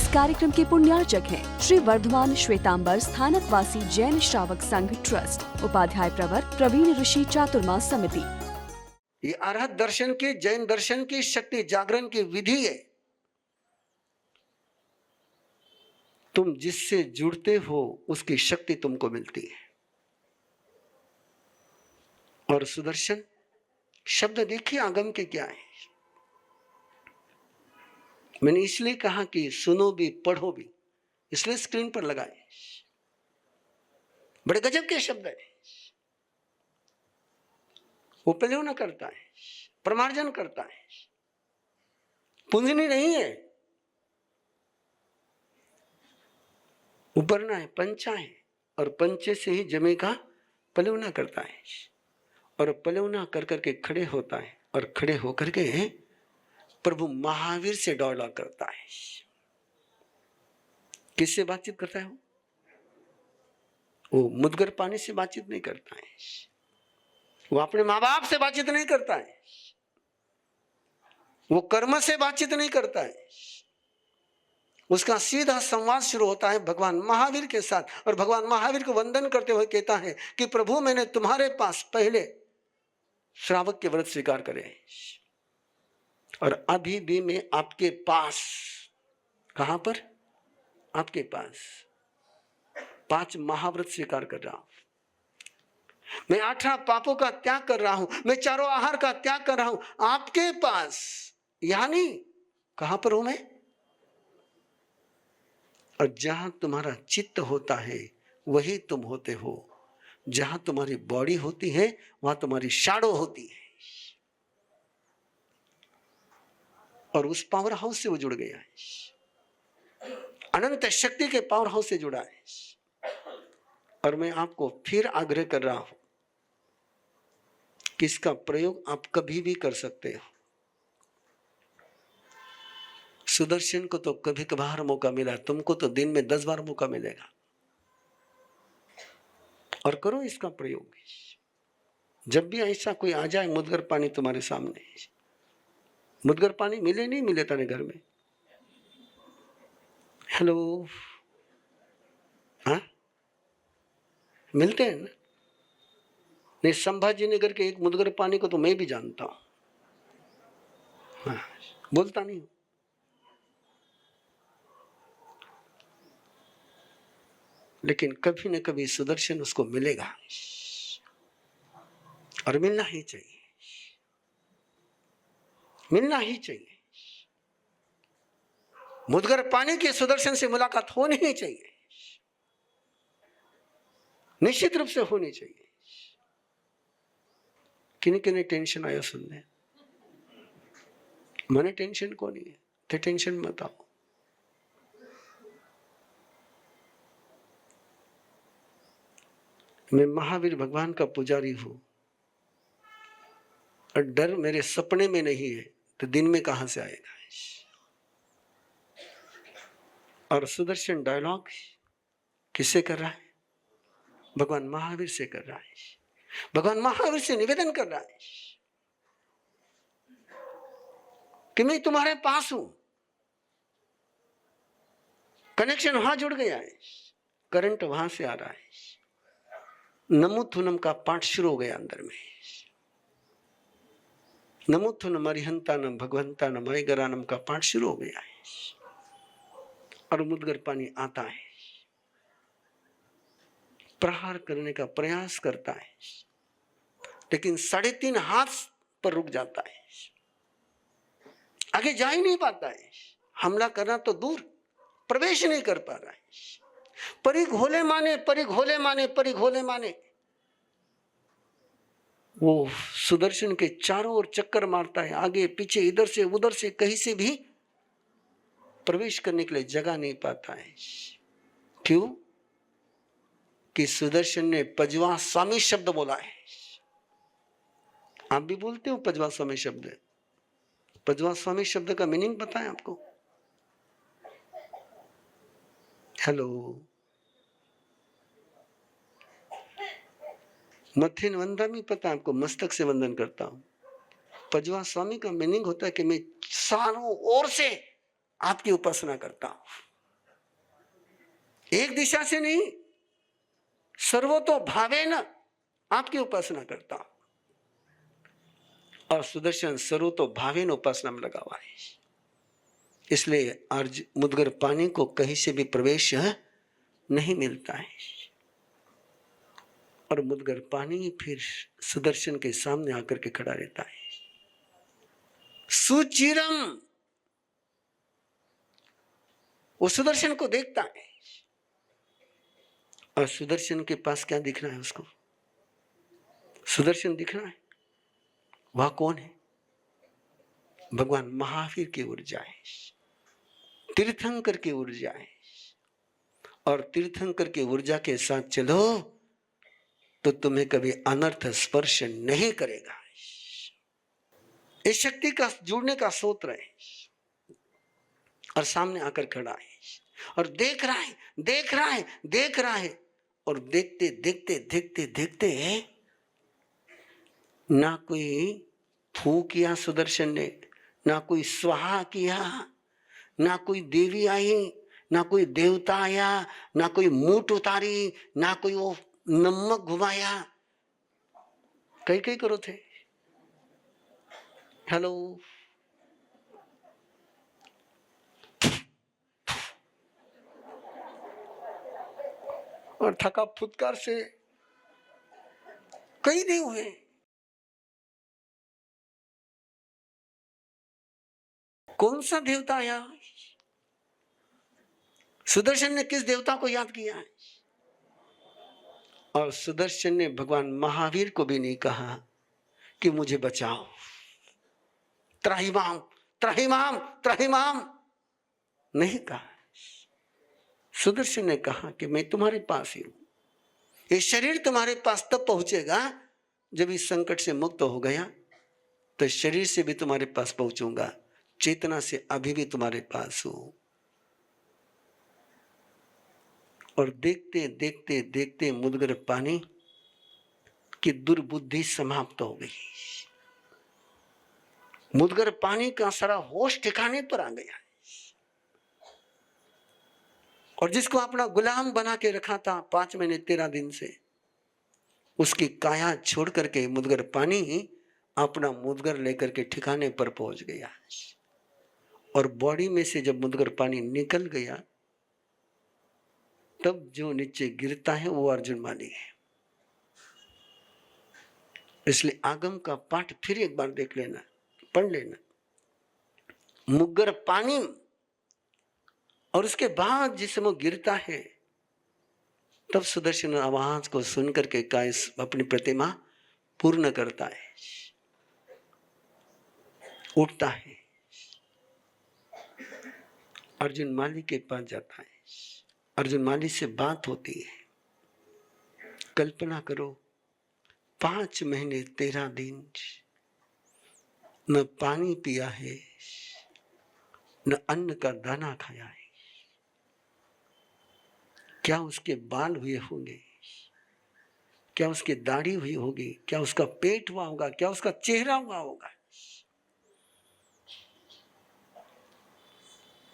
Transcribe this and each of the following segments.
कार्यक्रम के पुण्यार्चक हैं श्री वर्धमान श्वेतांबर स्थानकवासी जैन श्रावक संघ ट्रस्ट, उपाध्याय प्रवर प्रवीण ऋषि चातुर्मास समिति। ये अरहत दर्शन की, जैन दर्शन की शक्ति जागरण की विधि है। तुम जिससे जुड़ते हो उसकी शक्ति तुमको मिलती है। और सुदर्शन शब्द देखिए आगम के क्या है। मैंने इसलिए कहा कि सुनो भी पढ़ो भी, इसलिए स्क्रीन पर लगाए। बड़े गजब के शब्द है। वो प्रलोभन करता है, प्रमार्जन करता है, पुंजनी नहीं है, उपरना है, पंचा है। और पंचे से ही जमेगा पलवना करता है। और पलवना कर करके खड़े होता है और खड़े होकर के प्रभु महावीर से डायलॉग करता है। किससे बातचीत करता है? वो मुदगर पानी से बातचीत नहीं करता है। वो अपने माँ बाप से बातचीत नहीं करता है। वो कर्म से बातचीत नहीं करता है। उसका सीधा संवाद शुरू होता है भगवान महावीर के साथ। और भगवान महावीर को वंदन करते हुए कहता है कि प्रभु मैंने तुम्हारे पास पहले श्रावक के व्रत स्वीकार करे और अभी भी मैं आपके पास, कहां पर? आपके पास 5 महाव्रत स्वीकार कर रहा हूं। मैं 18 पापों का त्याग कर रहा हूं। मैं चारों आहार का त्याग कर रहा हूं आपके पास। यानी कहां पर हूं मैं? और जहां तुम्हारा चित्त होता है वही तुम होते हो। जहां तुम्हारी बॉडी होती है वहां तुम्हारी शैडो होती है। और उस पावर हाउस से वो जुड़ गया है, अनंत शक्ति के पावर हाउस से जुड़ा है। और मैं आपको फिर आग्रह कर रहा हूं कि इसका प्रयोग आप कभी भी कर सकते हो। सुदर्शन को तो कभी कभार मौका मिला, तुमको तो दिन में 10 बार मौका मिलेगा। और करो इसका प्रयोग। जब भी ऐसा कोई आ जाए मुदगर पानी तुम्हारे सामने, मुदगर पानी मिले नहीं मिले तेरे घर में? हेलो, हाँ मिलते हैं ना? नहीं, संभाजी नगर के एक मुदगर पानी को तो मैं भी जानता हूं। हाँ, बोलता नहीं हूं। लेकिन कभी न कभी सुदर्शन उसको मिलेगा और मिलना ही चाहिए, मिलना ही चाहिए। मुदगर पानी के सुदर्शन से मुलाकात होनी ही चाहिए, निश्चित रूप से होनी चाहिए। किन्हीं किन्हीं टेंशन आया सुनने, मने टेंशन को नहीं है, ते टेंशन मत आओ। मैं महावीर भगवान का पुजारी हूं और डर मेरे सपने में नहीं है तो दिन में कहां से आएगा? और सुदर्शन डायलॉग किससे कर रहा है? भगवान महावीर से कर रहा है। भगवान महावीर से निवेदन कर रहा है कि मैं तुम्हारे पास हूं। कनेक्शन वहां जुड़ गया है, करंट वहां से आ रहा है। नमुथुनम का पाठ शुरू हो गया अंदर में। नमुथुनम अरिहंतानम भगवंतानम अयगरानम का पाठ शुरू हो गया है। और मुदगर पानी आता है, प्रहार करने का प्रयास करता है, लेकिन 3.5 हाथ पर रुक जाता है, आगे जा ही नहीं पाता है। हमला करना तो दूर, प्रवेश नहीं कर पा रहा है। परिघोले माने, परिघोले माने, परिघोले माने। वो सुदर्शन के चारों ओर चक्कर मारता है, आगे पीछे इधर से उधर से, कहीं से भी प्रवेश करने के लिए जगह नहीं पाता है। क्यों? कि सुदर्शन ने पजवा स्वामी शब्द बोला है। आप भी बोलते हो पजवा स्वामी शब्द? पजवा स्वामी शब्द का मीनिंग पता है आपको? हेलो, मथिन वंदन भी पता है आपको? मस्तक से वंदन करता हूं। पजवा स्वामी का मीनिंग होता है कि मैं चारों ओर से आपकी उपासना करता हूं। एक दिशा से नहीं, सर्वतो भावेन आपकी उपासना करता हूं। और सुदर्शन सर्वतो भावेन उपासना में लगा हुआ है। इसलिए अर्ज मुद्गर पानी को कहीं से भी प्रवेश नहीं मिलता है। और मुद्गर पानी फिर सुदर्शन के सामने आकर के खड़ा रहता है। सुचिरम, वो सुदर्शन को देखता है। और सुदर्शन के पास क्या दिख रहा है उसको? सुदर्शन दिख रहा है। वह कौन है? भगवान महावीर की ऊर्जा है, तीर्थंकर की ऊर्जा है। और तीर्थंकर की ऊर्जा के साथ चलो तो तुम्हें कभी अनर्थ स्पर्श नहीं करेगा। इस शक्ति का जुड़ने का सूत्र है। और सामने आकर खड़ा है और देख रहा है, देख रहा है, देख रहा है। और देखते देखते देखते देखते ना कोई फू किया सुदर्शन ने, ना कोई स्वाहा किया, ना कोई देवी आई, ना कोई देवता आया, ना कोई मूठ उतारी, ना कोई वो नमक घुमाया। कई कई करो थे। हेलो, और थका फुटकार से कई नहीं हुए। कौन सा देवता आया? सुदर्शन ने किस देवता को याद किया है? और सुदर्शन ने भगवान महावीर को भी नहीं कहा कि मुझे बचाओ, त्राहिमाम त्राहिमाम त्राहिमाम, नहीं कहा। सुदर्शन ने कहा कि मैं तुम्हारे पास ही हूं। ये शरीर तुम्हारे पास तब पहुंचेगा जब इस संकट से मुक्त हो गया तो शरीर से भी तुम्हारे पास पहुंचूंगा, चेतना से अभी भी तुम्हारे पास हूं। और देखते देखते देखते मुद्गर पानी की दुर्बुद्धि समाप्त हो गई। मुद्गर पानी का सारा होश ठिकाने पर आ गया। और जिसको अपना गुलाम बना के रखा था 5 महीने 13 दिन से, उसकी काया छोड़ करके मुद्गर पानी अपना मुद्गर लेकर के ठिकाने पर पहुंच गया। और बॉडी में से जब मुद्गर पानी निकल गया तब जो नीचे गिरता है वो अर्जुन माली है। इसलिए आगम का पाठ फिर एक बार देख लेना, पढ़ लेना। मुद्गर पानी, और उसके बाद जिस समय गिरता है तब सुदर्शन आवाज को सुनकर के कायस अपनी प्रतिमा पूर्ण करता है, उठता है, अर्जुन माली के पास जाता है। अर्जुन माली से बात होती है। कल्पना करो 5 महीने 13 दिन न पानी पिया है, न अन्न का दाना खाया है। क्या उसके बाल हुए होंगे? क्या उसकी दाढ़ी हुई होगी? क्या उसका पेट हुआ होगा? क्या उसका चेहरा हुआ होगा?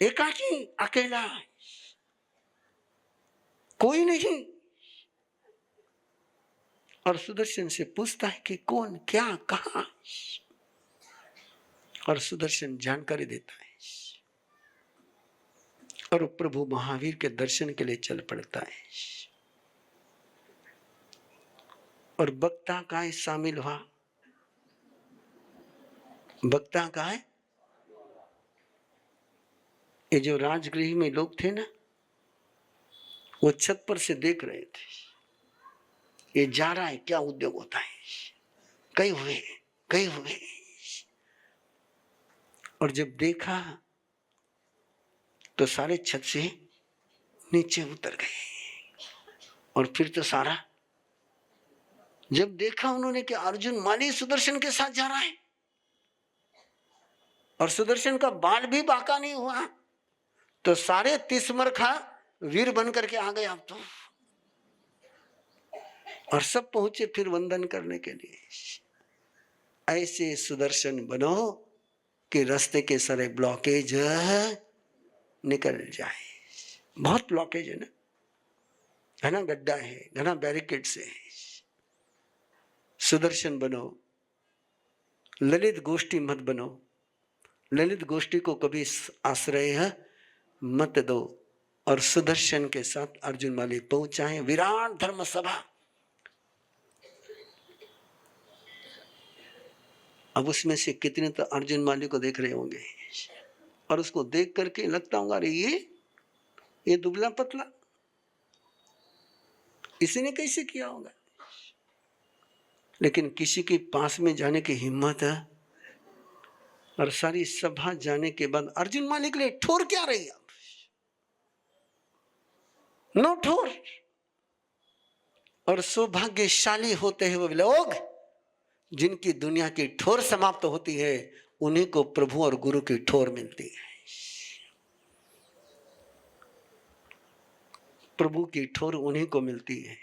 एकाकी, अकेला, कोई नहीं। और सुदर्शन से पूछता है कि कौन, क्या, कहां? और सुदर्शन जानकारी देता है और प्रभु महावीर के दर्शन के लिए चल पड़ता है। और वक्ता काय शामिल हुआ। वक्ता काय, ये जो राजगृह में लोग थे ना, वो छत पर से देख रहे थे ये जा रहा है, क्या उद्योग होता है, कई हुए, कई हुए। और जब देखा तो सारे छत से नीचे उतर गए। और फिर तो सारा, जब देखा उन्होंने कि अर्जुन माली सुदर्शन के साथ जा रहा है और सुदर्शन का बाल भी बांका नहीं हुआ, तो सारे तिस्मरखा वीर बन करके आ गए अब तो। और सब पहुंचे फिर वंदन करने के लिए। ऐसे सुदर्शन बनो कि रास्ते के सारे ब्लॉकेज निकल जाए। बहुत ब्लॉकेज है ना, घना गड्ढा है, घना बैरिकेड्स है। सुदर्शन बनो, ललित गोष्ठी मत बनो, ललित गोष्ठी को कभी आश्रय मत दो। और सुदर्शन के साथ अर्जुन माली पहुंचाए विराट धर्म सभा। अब उसमें से कितने तो अर्जुन माली को देख रहे होंगे और उसको देख करके लगता होगा अरे ये दुबला पतला, इसने कैसे किया होगा। लेकिन किसी के पास में जाने की हिम्मत है। और सारी सभा जाने के बाद अर्जुन माली के लिए ठोर क्या रही अब, नो ठोर। और सौभाग्यशाली होते हैं वो लोग जिनकी दुनिया की ठोर समाप्त होती है, उन्हीं को प्रभु और गुरु की ठोर मिलती है। प्रभु की ठोर उन्हीं को मिलती है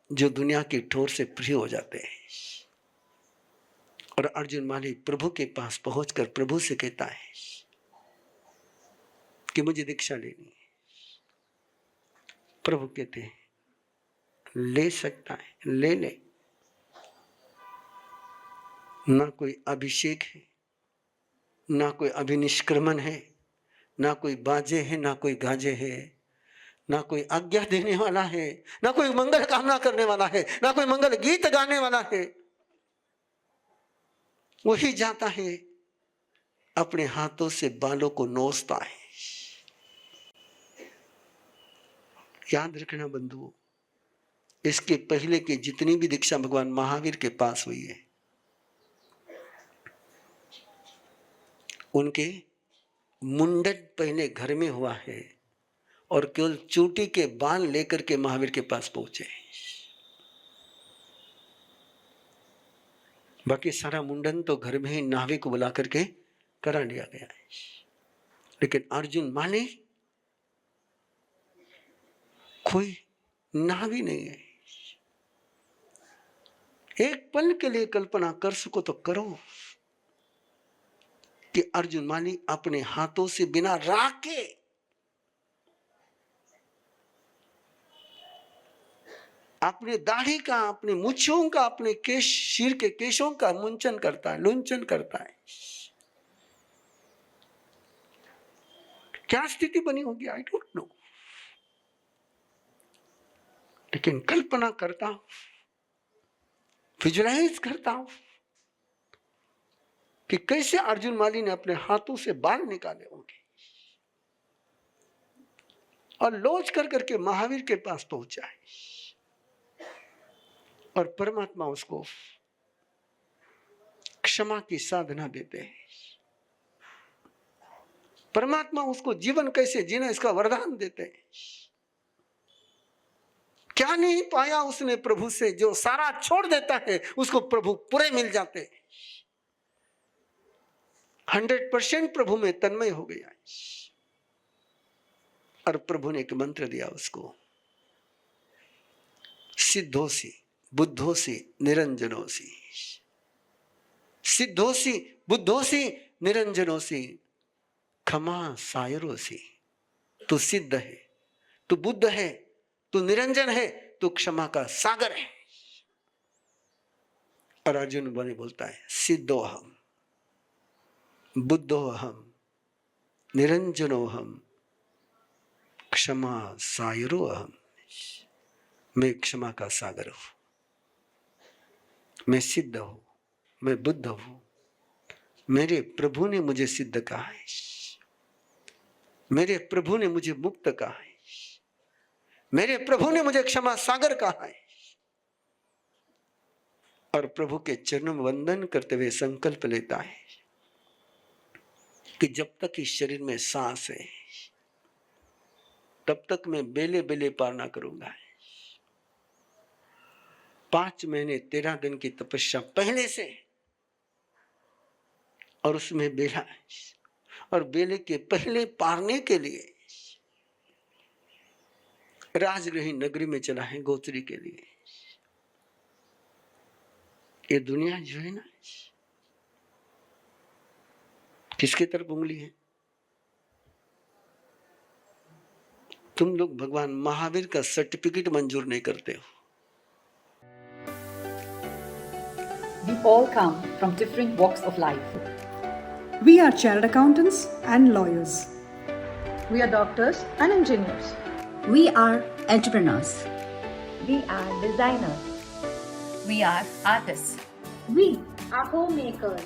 जो दुनिया की ठोर से फ्री हो जाते हैं। और अर्जुन माली प्रभु के पास पहुंचकर प्रभु से कहता है कि मुझे दीक्षा लेनी है। प्रभु कहते हैं ले सकता है, ले ले। ना कोई अभिषेक है, ना कोई अभिनिष्क्रमण है, ना कोई बाजे है, ना कोई गाजे है, ना कोई आज्ञा देने वाला है, ना कोई मंगल कामना करने वाला है, ना कोई मंगल गीत गाने वाला है। वही जाता है अपने हाथों से बालों को नोचता है। याद रखना बंधुओं, इसके पहले की जितनी भी दीक्षा भगवान महावीर के पास हुई है, उनके मुंडन पहले घर में हुआ है और केवल चोटी के बाल लेकर के महावीर के पास पहुंचे। बाकी सारा मुंडन तो घर में ही नावी को बुला करके करा लिया गया है। लेकिन अर्जुन माने कोई नावी नहीं है। एक पल के लिए कल्पना कर सको तो करो कि अर्जुन माली अपने हाथों से बिना राख के अपने दाढ़ी का, अपने मूंछों का, अपने केश, सिर के केशों का मुंचन करता है, लुंचन करता है। क्या स्थिति बनी होगी आई डोंट नो। लेकिन कल्पना करता हूं, विजुअलाइज करता हूं कि कैसे अर्जुन माली ने अपने हाथों से बाल निकाले होंगे और लोच कर करके महावीर के पास पहुंचा है। और परमात्मा उसको क्षमा की साधना देते हैं। परमात्मा उसको जीवन कैसे जीना इसका वरदान देते हैं। क्या नहीं पाया उसने प्रभु से, जो सारा छोड़ देता है उसको प्रभु पूरे मिल जाते हैं। 100% प्रभु में तन्मय हो गया। और प्रभु ने एक मंत्र दिया उसको, सिद्धोसी बुद्धोसी निरंजनोसी। सिद्धोसी बुद्धोसी निरंजनोसी, क्षमा सायरोसी। तू सिद्ध है, तू बुद्ध है, तू निरंजन है, तू क्षमा का सागर है। और अर्जुन बने बोलता है सिद्धोहम बुद्धोहम निरंजनोहम क्षमा सायरोहम। मैं क्षमा का सागर हूं, मैं सिद्ध हूं, मैं बुद्ध हूं। मेरे प्रभु ने मुझे सिद्ध कहा है, मेरे प्रभु ने मुझे मुक्त कहा है, मेरे प्रभु ने मुझे क्षमा सागर कहा है। और प्रभु के चरणों में वंदन करते हुए संकल्प लेता है कि जब तक इस शरीर में सांस है तब तक मैं बेले बेले पार ना करूंगा। 5 महीने 13 दिन की तपस्या पहले से, और उसमें बेला, और बेले के पहले पारने के लिए राजगृही नगरी में चला है गोत्री के लिए। ये दुनिया जो है ना, किसके तरफ उंगली है? तुम लोग भगवान महावीर का सर्टिफिकेट मंजूर नहीं करते हो। We all come from different walks of life. We are chartered accountants and lawyers. We are doctors and engineers. We are entrepreneurs. We are designers. We are artists. We are homemakers.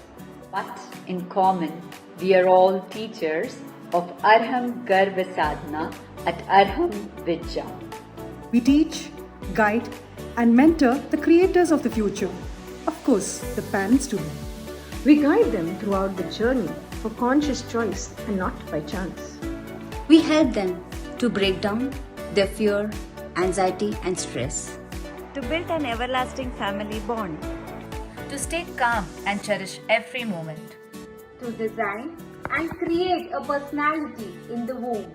But in common, we are all teachers of Arham Garva Sadhana at Arham Vidya. We teach, guide, and mentor the creators of the future. Of course, the parents too. We guide them throughout the journey for conscious choice and not by chance. We help them to break down their fear, anxiety, and stress. To build an everlasting family bond. To stay calm and cherish every moment. To design and create a personality in the womb.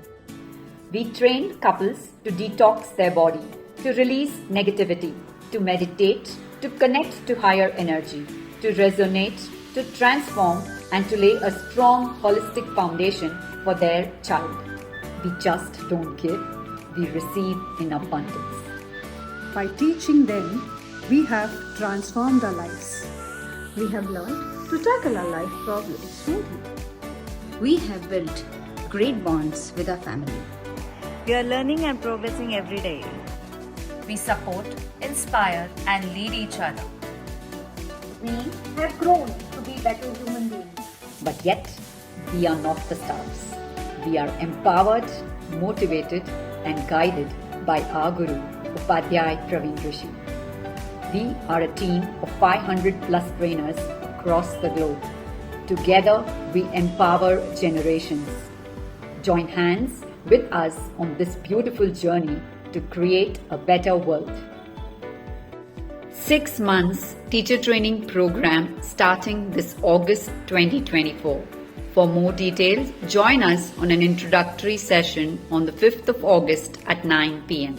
We train couples to detox their body, to release negativity, to meditate, to connect to higher energy, to resonate, to transform, and to lay a strong holistic foundation for their child. We just don't give, we receive in abundance. By teaching them, we have transformed our lives. We have learned to tackle our life problems smoothly. We have built great bonds with our family. We are learning and progressing every day. We support, inspire, and lead each other. We have grown to be better human beings. But yet, we are not the stars. We are empowered, motivated, and guided by our Guru, Upadhyay Praveen Rishi. We are a team of 500 plus trainers across the globe. Together, we empower generations. Join hands with us on this beautiful journey to create a better world. 6 months teacher training program starting this August 2024. For more details, join us on an introductory session on the 5th of August at 9 p.m.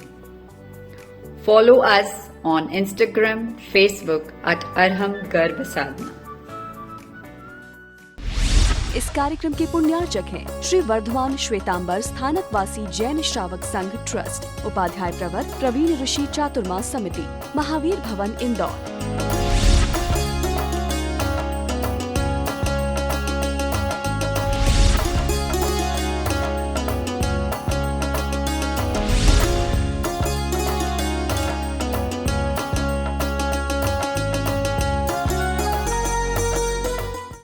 Follow us on Instagram, Facebook at Arham Garva Sadhana. इस कार्यक्रम के पुण्यार्चक हैं श्री वर्धमान श्वेतांबर स्थानक वासी जैन श्रावक संघ trust, Upadhyay प्रवर प्रवीण ऋषि चातुर्मा समिति, महावीर भवन इंदौर।